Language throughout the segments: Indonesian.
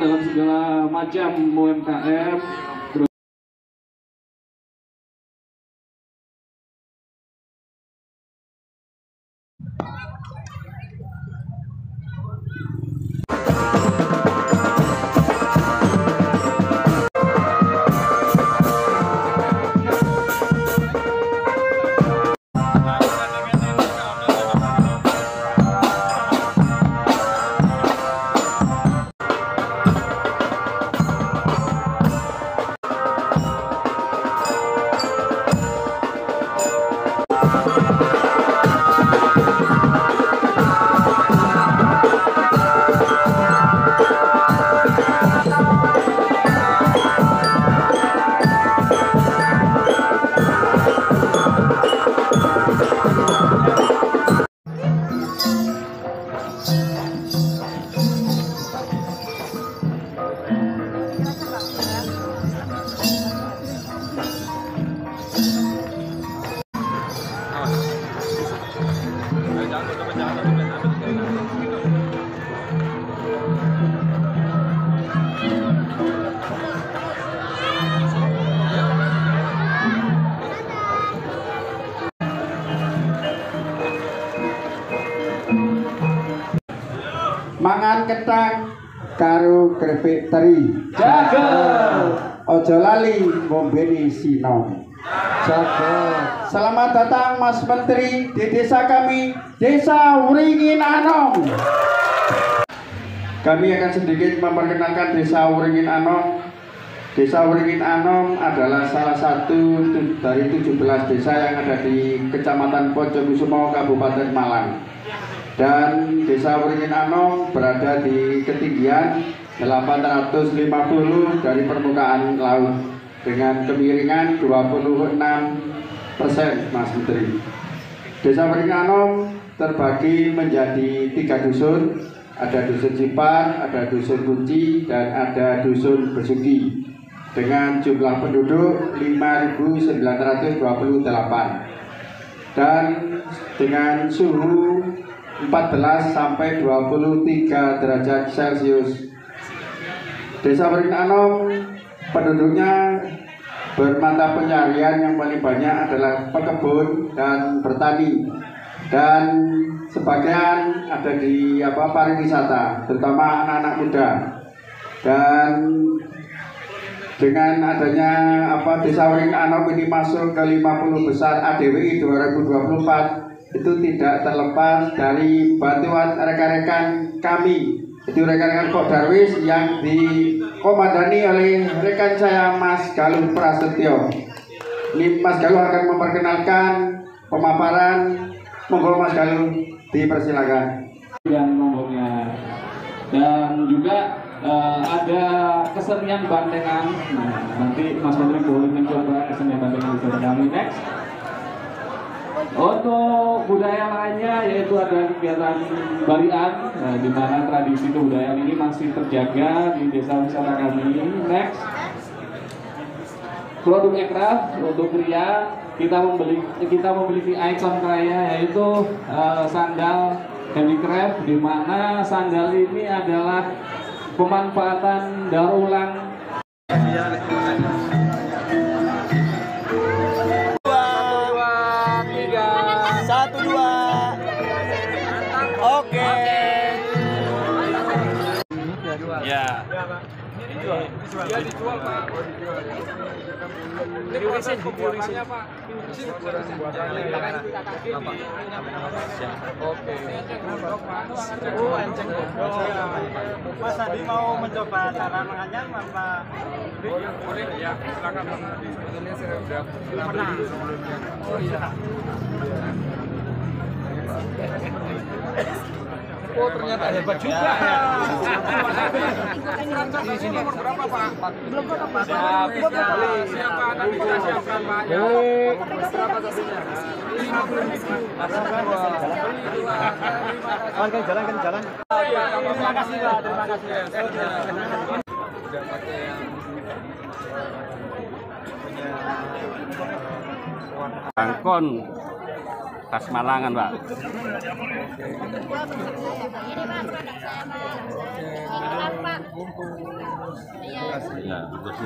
dalam segala macam UMKM. Mangan ketang karo krepek teri, jaga ojo lali ngombeni sinom. Jaga. Selamat datang Mas Menteri di desa kami, Desa Wringin Anom. Kami akan sedikit memperkenalkan Desa Wringin Anom. Desa Wringin Anom adalah salah satu dari 17 desa yang ada di Kecamatan Pojokusumo, Kabupaten Malang. Dan Desa Wringin Anom berada di ketinggian 850 dari permukaan laut dengan kemiringan 26%, Mas Menteri. Desa Wringin Anom terbagi menjadi 3 dusun, ada dusun Cipar, ada dusun Kunci, dan ada dusun Besuki dengan jumlah penduduk 5.928 dan dengan suhu 14 sampai 23 derajat Celcius. Desa Wringin Anom penduduknya bermata pencarian yang paling banyak adalah pekebun dan bertani, dan sebagian ada di pariwisata, terutama anak-anak muda. Dan dengan adanya Desa Wringin Anom ini masuk ke 50 besar ADWI 2024, itu tidak terlepas dari bantuan rekan-rekan kami, itu rekan-rekan Kok Darwis yang dikomandani oleh rekan saya Mas Galuh Prasetyo. Ini Mas Galuh akan memperkenalkan pemaparan. Monggo Mas Galuh, dipersilakan. Dan lomboknya, dan juga ada kesenian bandengan. Nah, nanti Mas Menteri boleh mencoba kesenian bandengan di kami. Next. Untuk budaya lainnya yaitu ada kegiatan barian, di mana tradisi kebudayaan ini masih terjaga di desa wisata kami. Next. Produk ekraf untuk pria, kita memiliki ikon kaya yaitu sandal handicraft, di mana sandal ini adalah pemanfaatan daur ulang. Ya, dijual. Iya dijual Pak. Oh dijual. Ini proses pembuatannya Pak. Pembuatannya ya. Oke. Oh enceng gondok. Mas tadi mau mencoba cara menganyam apa? Boleh ya, silakan Bang. Ini saya udah pernah sebelumnya. Oh iya. Oh ternyata hebat juga ya. Di sini nomor berapa Pak? Belum Pak. Siapa nanti kita siapkan Pak? Berapa tadinya? 50.000. Jalan. Oh iya, Terima kasih Pak, terima kasih. Udah pakai yang Bangkon khas Malangan, Pak. Ini Pak produk saya Pak. Ya, terus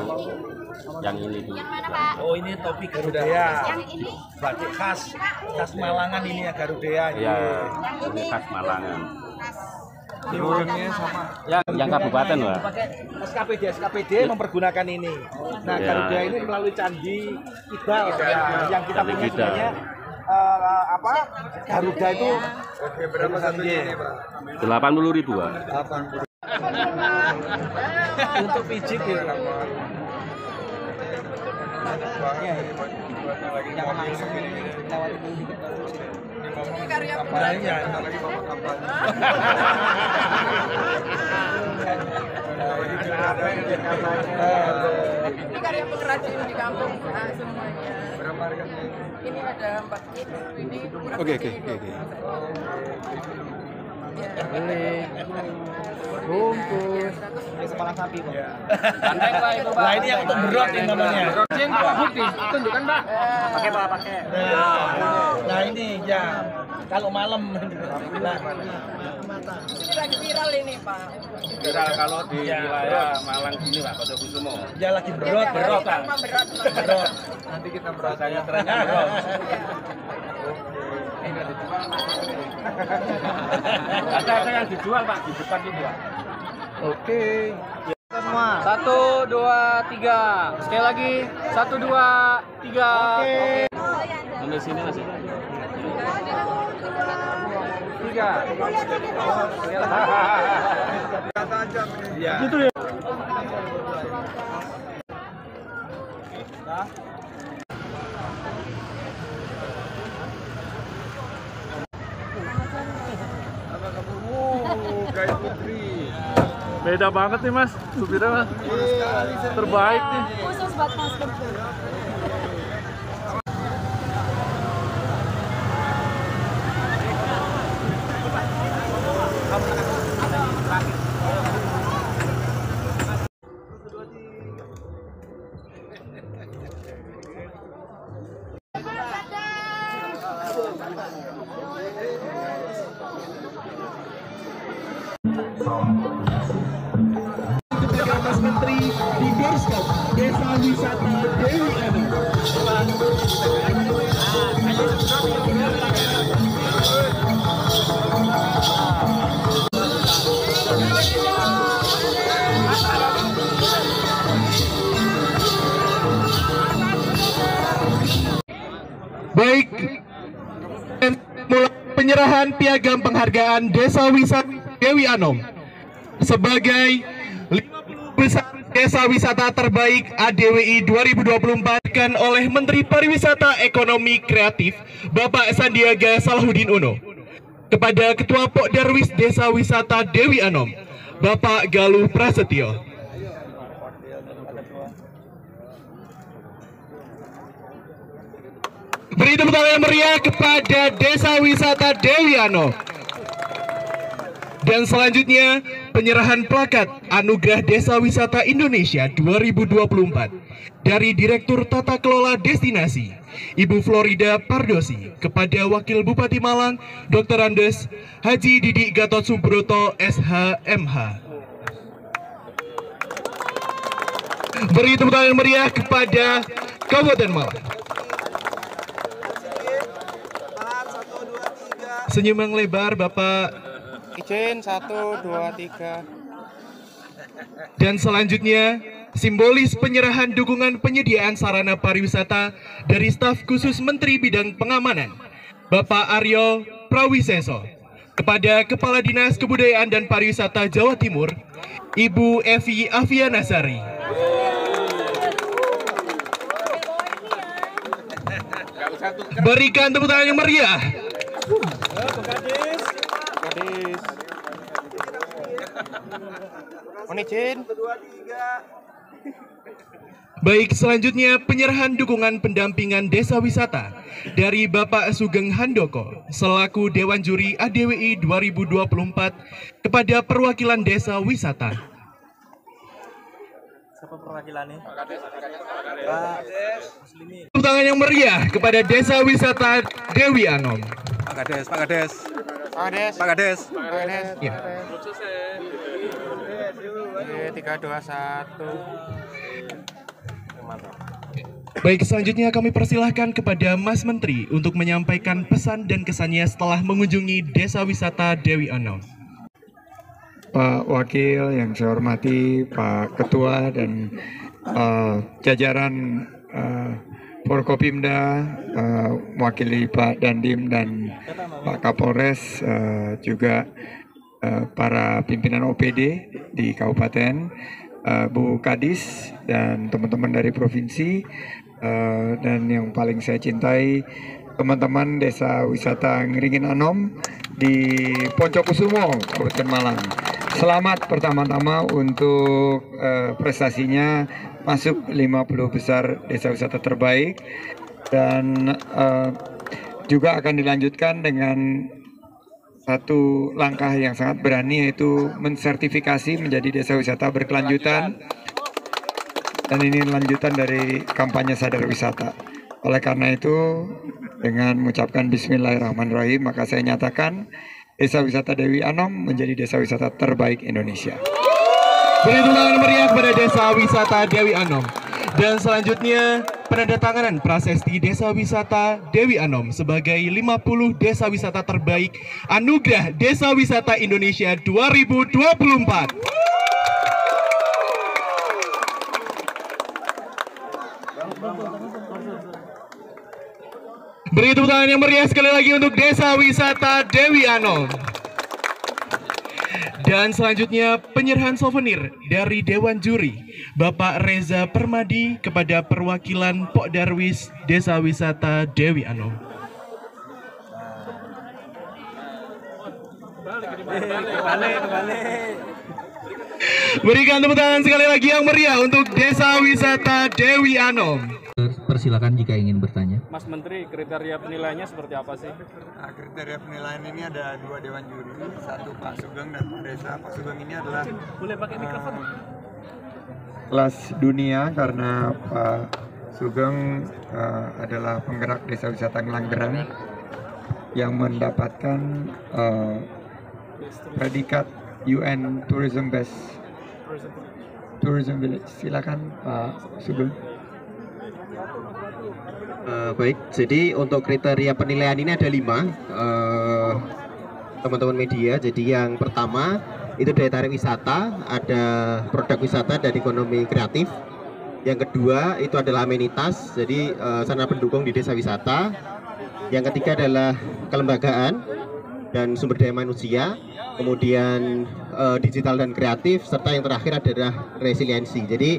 yang ini tuh. Yang mana Pak? Oh ini topi Garuda. Yang ini? Batik khas Malangan ini ya Garuda. Ya, ini khas Malangan. ini warnanya sama. Yang kabupaten, Pak. Pakai SKPD mempergunakan ini. Nah Ya. Garuda ini melalui Candi Kidal. Ya, yang kita Candi punya Kidal. sebenarnya Garuda itu Oke, berapa satunya ini Pak? 80.000, Pak. untuk pijit ya. Jangan langsung lewat itu dikit baru. ini karya Kampanye. lagi bapak kampanye. Ini karya pengrajin di kampung semuanya. Berapa harganya? Ini ada 4 kit. Ini Oke. Bungkus. Ini kepala sapi Pak. Banteng, Pak, itu, Pak. Nah ini yang untuk berot ini namanya. Jin Pak Bukti, tunjukkan Pak. Pakai Pak, pakai. Nah ini ya. Kalau malam. Nah, ini lagi viral ini Pak. Viral kalau di wilayah Malang sini, Pak, Pondokusumo. dia lagi berot Pak. Tanpa berat. Berot. Nanti kita merasa Rasanya trennya berot. ini ada di mana? Ada yang dijual, Pak, di depan itu, Pak. Oke. Semua. 1, 2, 3. Sekali lagi. 1, 2, 3. Oke. Sampai sini masih. 3. Ya. Gitu ya. Gaya Putri. Beda banget nih Mas, supirnya Mas. Terbaik nih. Khusus buat Mas Kempur. Mas Menteri di Doorstop Desa Wisata Dewi Anam. Baik, mulai penyerahan piagam penghargaan Desa Wisata Dewi Anom sebagai 50 besar Desa Wisata Terbaik ADWI 2024 oleh Menteri Pariwisata Ekonomi Kreatif Bapak Sandiaga Salahuddin Uno kepada Ketua Pokdarwis Desa Wisata Dewi Anom Bapak Galuh Prasetyo. Beri tepuk tangan yang meriah kepada Desa Wisata Dewi Anom. Dan selanjutnya penyerahan plakat Anugerah Desa Wisata Indonesia 2024 dari Direktur Tata Kelola Destinasi Ibu Florida Pardosi kepada Wakil Bupati Malang Dr. Andes Haji Didik Gatot Subroto SHMH. Beri tepuk tangan yang meriah kepada Kabupaten Malang. Senyum yang lebar Bapak. Izin 1, 2, 3. Dan selanjutnya, simbolis penyerahan dukungan penyediaan sarana pariwisata dari staf khusus Menteri Bidang Pengamanan, Bapak Aryo Prawiseso, kepada Kepala Dinas Kebudayaan dan Pariwisata Jawa Timur, Ibu Evi Avianasari. Berikan tepuk tangan yang meriah. Baik, selanjutnya penyerahan dukungan pendampingan desa wisata dari Bapak Sugeng Handoko selaku Dewan Juri ADWI 2024 kepada perwakilan desa wisata. Siapa perwakilannya? Tepuk tangan yang meriah kepada Desa Wisata Dewi Anom. Pak Kades. Ya. 3, 2, 1. Baik, selanjutnya kami persilahkan kepada Mas Menteri untuk menyampaikan pesan dan kesannya setelah mengunjungi Desa Wisata Dewi Anom. Pak Wakil yang saya hormati, Pak Ketua dan jajaran Forkopimda, mewakili Pak Dandim dan Pak Kapolres, juga para pimpinan OPD di Kabupaten, Bu Kadis dan teman-teman dari provinsi, dan yang paling saya cintai teman-teman Desa Wisata Ngeringin Anom di Poncokusumo, Kabupaten Malang. Selamat pertama-tama untuk prestasinya masuk 50 besar desa wisata terbaik, dan juga akan dilanjutkan dengan satu langkah yang sangat berani, yaitu mensertifikasi menjadi desa wisata berkelanjutan, dan ini lanjutan dari kampanye sadar wisata. Oleh karena itu, dengan mengucapkan Bismillahirrahmanirrahim, maka saya nyatakan Desa Wisata Dewi Anom menjadi desa wisata terbaik Indonesia. Beri tepuk tangan meriah kepada Desa Wisata Dewi Anom. Dan selanjutnya penandatanganan prasasti Desa Wisata Dewi Anom sebagai 50 desa wisata terbaik Anugerah Desa Wisata Indonesia 2024. Beri tepuk tangan yang meriah sekali lagi untuk Desa Wisata Dewi Anom. Dan selanjutnya penyerahan souvenir dari Dewan Juri Bapak Reza Permadi kepada perwakilan Pok Darwis Desa Wisata Dewi Anom. Berikan tepuk tangan sekali lagi yang meriah untuk Desa Wisata Dewi Anom. Persilakan jika ingin bertanya. Mas Menteri, kriteria penilaiannya seperti apa sih? Nah, kriteria penilaian ini ada 2 dewan juri, satu Pak Sugeng dan Pak Reza. Pak Sugeng ini adalah kelas dunia karena Pak Sugeng adalah penggerak desa wisata Ngelanggeran yang mendapatkan predikat UN Tourism Best Tourism Village. Silakan Pak Sugeng. Baik, jadi untuk kriteria penilaian ini ada 5 teman-teman media. Jadi yang pertama itu daya tarik wisata, ada produk wisata dan ekonomi kreatif. Yang kedua itu adalah amenitas, jadi sarana pendukung di desa wisata. Yang ketiga adalah kelembagaan dan sumber daya manusia, kemudian digital dan kreatif, serta yang terakhir adalah resiliensi. Jadi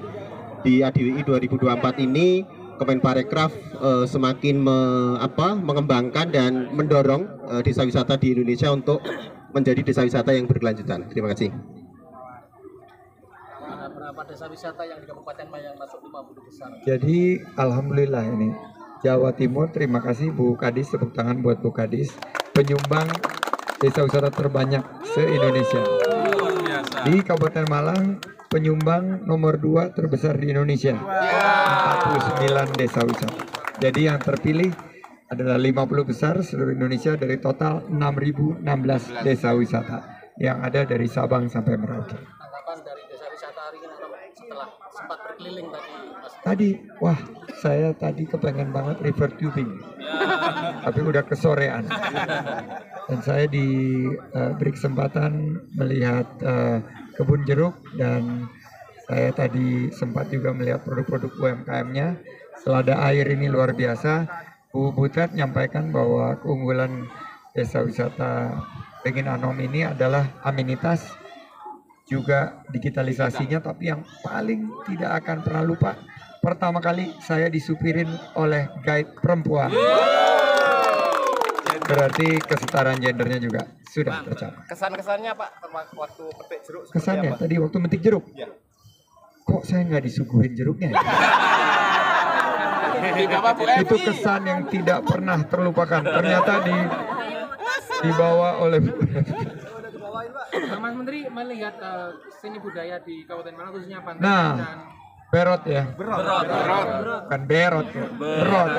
di ADWI 2024 ini Kemenparekraf semakin mengembangkan dan mendorong desa wisata di Indonesia untuk menjadi desa wisata yang berkelanjutan. Terima kasih. Berapa desa wisata yang di Kabupaten Mayang masuk 50 besar? Jadi alhamdulillah ini Jawa Timur, terima kasih Bu Kadis, tepuk tangan buat Bu Kadis, penyumbang desa wisata terbanyak se-Indonesia. Di Kabupaten Malang penyumbang nomor 2 terbesar di Indonesia, 49 desa wisata. Jadi yang terpilih adalah 50 besar seluruh Indonesia dari total 6.016 desa wisata yang ada dari Sabang sampai Merauke. Tanggapan dari desa wisata hari ini setelah sempat keliling tadi, Mas. Tadi, wah saya tadi kepengen banget river tubing, tapi udah kesorean. Dan saya diberi kesempatan melihat kebun jeruk, dan saya tadi sempat juga melihat produk-produk UMKM-nya. Selada air ini luar biasa. Bu Butet menyampaikan bahwa keunggulan desa wisata Ringin Anom ini adalah amenitas, juga digitalisasinya, tapi yang paling tidak akan pernah lupa, pertama kali saya disupirin oleh guide perempuan. Berarti kesetaraan gendernya juga sudah tercapai. Kesan-kesannya Pak waktu petik jeruk seperti Kesannya apa? tadi waktu metik jeruk, Ya. kok saya nggak disuguhin jeruknya ya? Itu kesan yang tidak pernah terlupakan. Ternyata dibawa oleh Mas Menteri melihat seni budaya di Kabupaten Malang khususnya pantai Nah, dan berot ya. Bukan berot ya. Berot.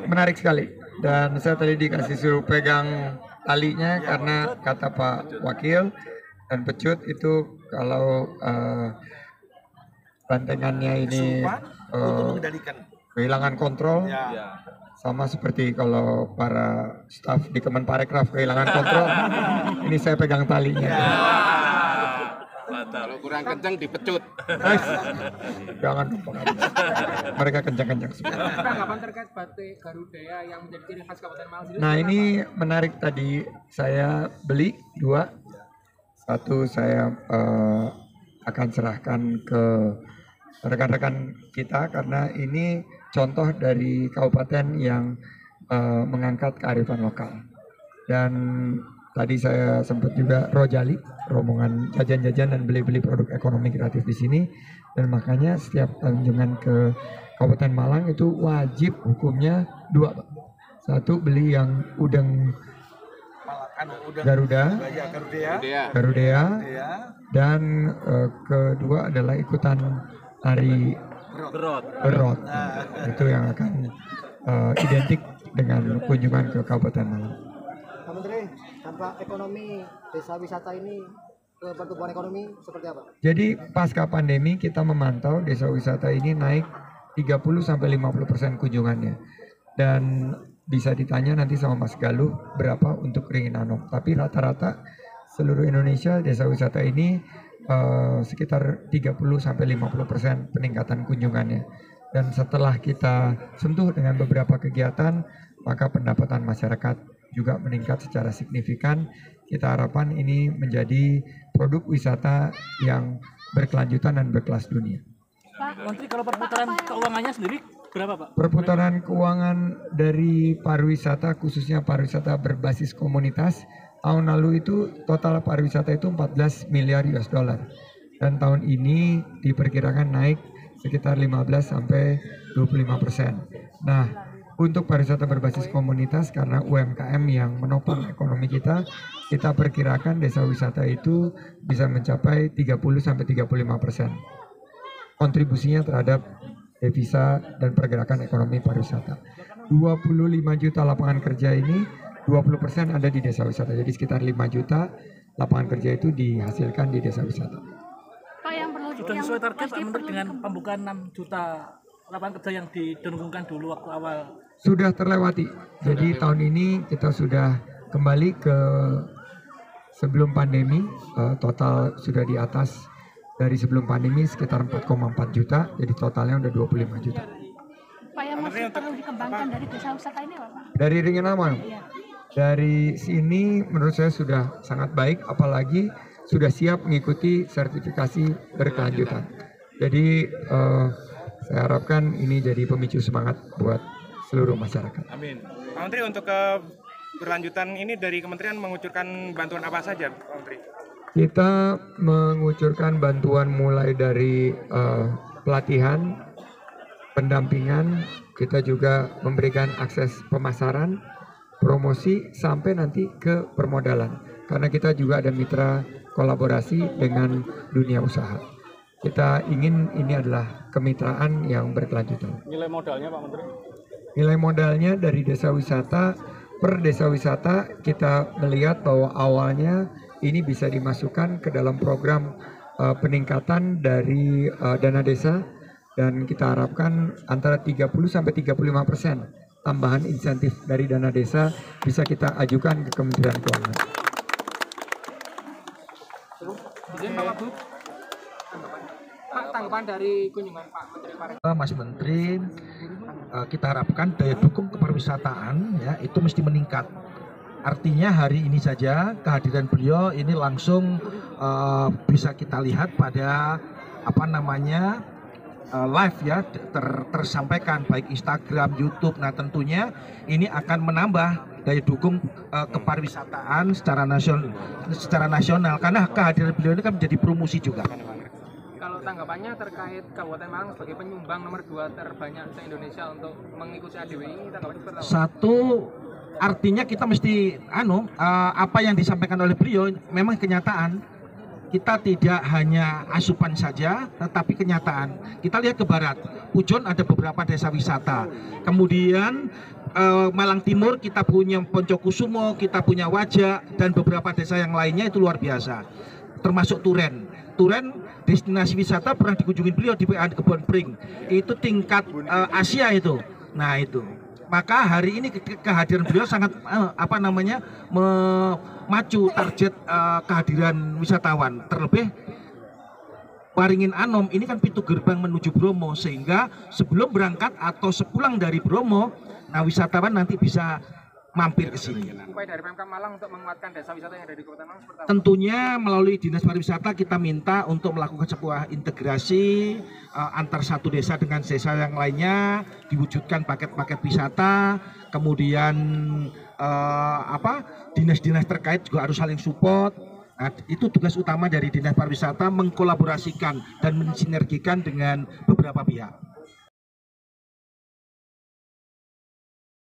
Menarik sekali. Dan saya tadi dikasih suruh pegang talinya karena kata Pak Wakil dan Pecut itu kalau bantengannya ini kehilangan kontrol, sama seperti kalau para staf di Kemenparekraf kehilangan kontrol, ini saya pegang talinya. Kalau kurang kencang dipecut. Jangan lupa, mereka kencang-kencang semua. tanggapan terkait batik Garuda yang menjadi ciri khas Kabupaten Malang sendiri. Nah ini menarik, tadi saya beli 2. Satu saya akan serahkan ke rekan-rekan kita karena ini contoh dari kabupaten yang mengangkat kearifan lokal. Dan tadi saya sempat juga rojali rombongan jajan-jajan dan beli-beli produk ekonomi kreatif di sini, dan makanya setiap kunjungan ke Kabupaten Malang itu wajib hukumnya 2. Satu beli yang udang Garuda, dan kedua adalah ikutan tari berot. Itu yang akan identik dengan kunjungan ke Kabupaten Malang. Pak Menteri, dampak ekonomi desa wisata ini ke pertumbuhan ekonomi seperti apa? Jadi pasca pandemi kita memantau desa wisata ini naik 30-50% kunjungannya. Dan bisa ditanya nanti sama Mas Galuh berapa untuk Ringin Anom. Tapi rata-rata seluruh Indonesia desa wisata ini sekitar 30-50% peningkatan kunjungannya. Dan setelah kita sentuh dengan beberapa kegiatan, maka pendapatan masyarakat juga meningkat secara signifikan. Kita harapkan ini menjadi produk wisata yang berkelanjutan dan berkelas dunia. Pak Menteri, kalau perputaran keuangannya sendiri berapa Pak? Perputaran keuangan dari pariwisata, khususnya pariwisata berbasis komunitas, tahun lalu itu total pariwisata itu 14 miliar US dollar. Dan tahun ini diperkirakan naik sekitar 15-25%. Nah, untuk pariwisata berbasis komunitas, karena UMKM yang menopang ekonomi kita perkirakan desa wisata itu bisa mencapai 30-35%. Kontribusinya terhadap devisa dan pergerakan ekonomi pariwisata. 25 juta lapangan kerja ini 20% ada di desa wisata. Jadi sekitar 5 juta lapangan kerja itu dihasilkan di desa wisata. Pak, yang perlu sudah sesuai target Pak Menteri dengan pembukaan 6 juta lapangan kerja yang didengungkan dulu waktu awal. Sudah terlewati. Jadi tahun ini kita sudah kembali ke sebelum pandemi, total sudah di atas dari sebelum pandemi sekitar 4,4 juta, jadi totalnya udah 25 juta. Pak, yang masih perlu dikembangkan dari desa wisata ini Pak? Dari Ringin Anom, dari sini menurut saya sudah sangat baik, apalagi sudah siap mengikuti sertifikasi berkelanjutan. Jadi saya harapkan ini jadi pemicu semangat buat seluruh masyarakat. Amin. Pak Menteri, untuk berlanjutan ini dari kementerian mengucurkan bantuan apa saja Pak Menteri? Kita mengucurkan bantuan mulai dari pelatihan, pendampingan, kita juga memberikan akses pemasaran, promosi, sampai nanti ke permodalan. Karena kita juga ada mitra kolaborasi dengan dunia usaha. Kita ingin ini adalah kemitraan yang berkelanjutan. Nilai modalnya Pak Menteri? Nilai modalnya dari desa wisata, per desa wisata kita melihat bahwa awalnya ini bisa dimasukkan ke dalam program peningkatan dari dana desa, dan kita harapkan antara 30-35% tambahan insentif dari dana desa bisa kita ajukan ke Kementerian Keuangan. Pak, tanggapan dari kunjungan Pak Menteri Pariwisata. Mas Menteri, kita harapkan daya dukung kepariwisataan ya itu mesti meningkat. Artinya hari ini saja kehadiran beliau ini langsung bisa kita lihat pada live ya tersampaikan baik Instagram, YouTube. Nah tentunya ini akan menambah daya dukung kepariwisataan secara nasional karena kehadiran beliau ini kan menjadi promosi juga. Kalau tanggapannya terkait Kabupaten Malang sebagai penyumbang nomor 2 terbanyak se-Indonesia untuk mengikuti ADW ini, tanggapannya seperti apa? Satu, artinya kita mesti apa yang disampaikan oleh beliau memang kenyataan. Kita tidak hanya asupan saja, tetapi kenyataan. Kita lihat ke barat, Pujon ada beberapa desa wisata. Kemudian Malang Timur kita punya Poncokusumo, kita punya Wajak, dan beberapa desa yang lainnya itu luar biasa. Termasuk Turen. Turen destinasi wisata pernah dikunjungi beliau di PA Kebon Pring. Itu tingkat Asia itu. Nah itu. Maka hari ini kehadiran beliau sangat memacu target kehadiran wisatawan. Terlebih Waringin Anom ini kan pintu gerbang menuju Bromo, sehingga sebelum berangkat atau sepulang dari Bromo, nah wisatawan nanti bisa mampir ke sini. Upaya dari Pemkab Malang untuk menguatkan desa wisata yang ada di Kabupaten Malang seperti apa? Tentunya melalui Dinas Pariwisata kita minta untuk melakukan sebuah integrasi antar satu desa dengan desa yang lainnya, diwujudkan paket-paket wisata, kemudian dinas-dinas terkait juga harus saling support. Nah, itu tugas utama dari Dinas Pariwisata, mengkolaborasikan dan mensinergikan dengan beberapa pihak.